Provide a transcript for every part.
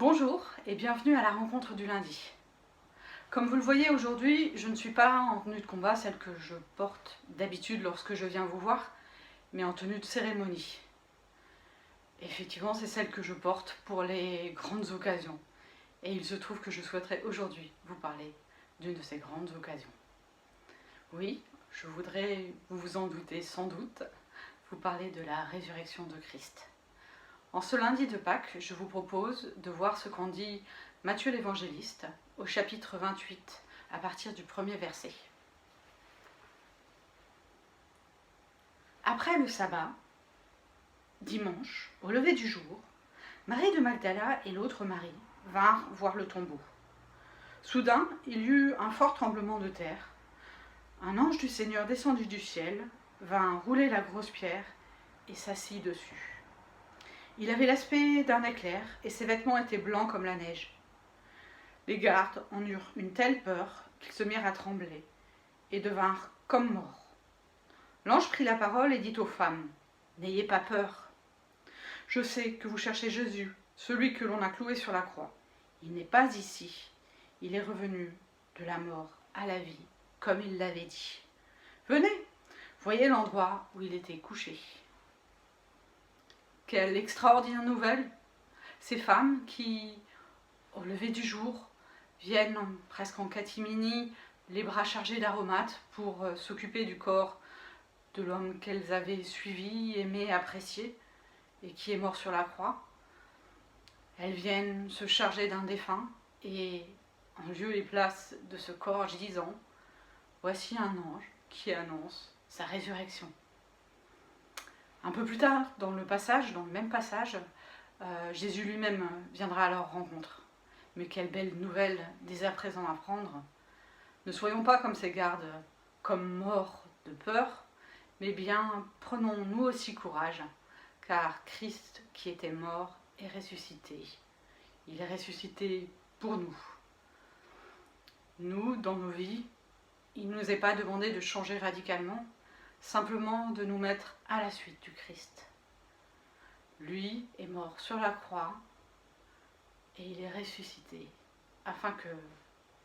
Bonjour et bienvenue à la rencontre du lundi. Comme vous le voyez aujourd'hui, je ne suis pas en tenue de combat, celle que je porte d'habitude lorsque je viens vous voir, mais en tenue de cérémonie. Effectivement, c'est celle que je porte pour les grandes occasions. Et il se trouve que je souhaiterais aujourd'hui vous parler d'une de ces grandes occasions. Oui, je voudrais, vous vous en doutez sans doute, vous parler de la résurrection de Christ. En ce lundi de Pâques, je vous propose de voir ce qu'en dit Matthieu l'évangéliste au chapitre 28, à partir du premier verset. Après le sabbat, dimanche, au lever du jour, Marie de Magdala et l'autre Marie vinrent voir le tombeau. Soudain, il y eut un fort tremblement de terre. Un ange du Seigneur descendu du ciel vint rouler la grosse pierre et s'assit dessus. Il avait l'aspect d'un éclair et ses vêtements étaient blancs comme la neige. Les gardes en eurent une telle peur qu'ils se mirent à trembler et devinrent comme morts. L'ange prit la parole et dit aux femmes : « N'ayez pas peur. Je sais que vous cherchez Jésus, celui que l'on a cloué sur la croix. Il n'est pas ici. Il est revenu de la mort à la vie, comme il l'avait dit. Venez, voyez l'endroit où il était couché. » Quelle extraordinaire nouvelle! Ces femmes qui, au lever du jour, viennent presque en catimini, les bras chargés d'aromates pour s'occuper du corps de l'homme qu'elles avaient suivi, aimé, apprécié, et qui est mort sur la croix. Elles viennent se charger d'un défunt, et en lieu et place de ce corps gisant, voici un ange qui annonce sa résurrection. Un peu plus tard, dans le même passage, Jésus lui-même viendra à leur rencontre. Mais quelle belle nouvelle dès à présent à prendre. Ne soyons pas comme ces gardes, comme morts de peur, mais bien prenons nous aussi courage, car Christ qui était mort est ressuscité. Il est ressuscité pour nous. Nous, dans nos vies, il ne nous est pas demandé de changer radicalement, simplement de nous mettre à la suite du Christ. Lui est mort sur la croix et il est ressuscité afin que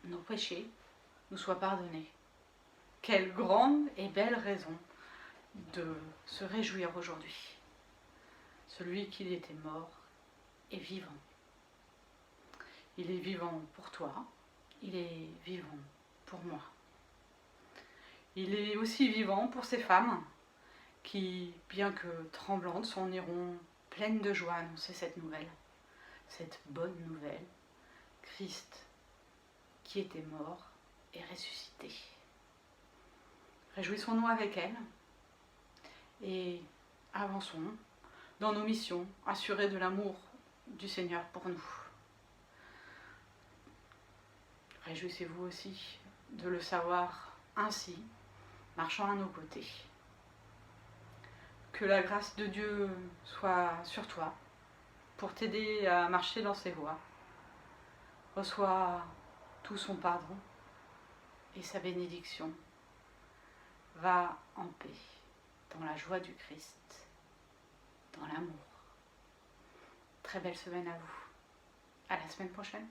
nos péchés nous soient pardonnés. Quelle grande et belle raison de se réjouir aujourd'hui. Celui qui était mort est vivant. Il est vivant pour toi, il est vivant pour moi. Il est aussi vivant pour ces femmes qui, bien que tremblantes, s'en iront pleines de joie à annoncer cette nouvelle, cette bonne nouvelle. Christ, qui était mort, est ressuscité. Réjouissons-nous avec elles et avançons dans nos missions, assurées de l'amour du Seigneur pour nous. Réjouissez-vous aussi de le savoir ainsi, marchant à nos côtés. Que la grâce de Dieu soit sur toi pour t'aider à marcher dans ses voies. Reçois tout son pardon et sa bénédiction. Va en paix, dans la joie du Christ, dans l'amour. Très belle semaine à vous. À la semaine prochaine.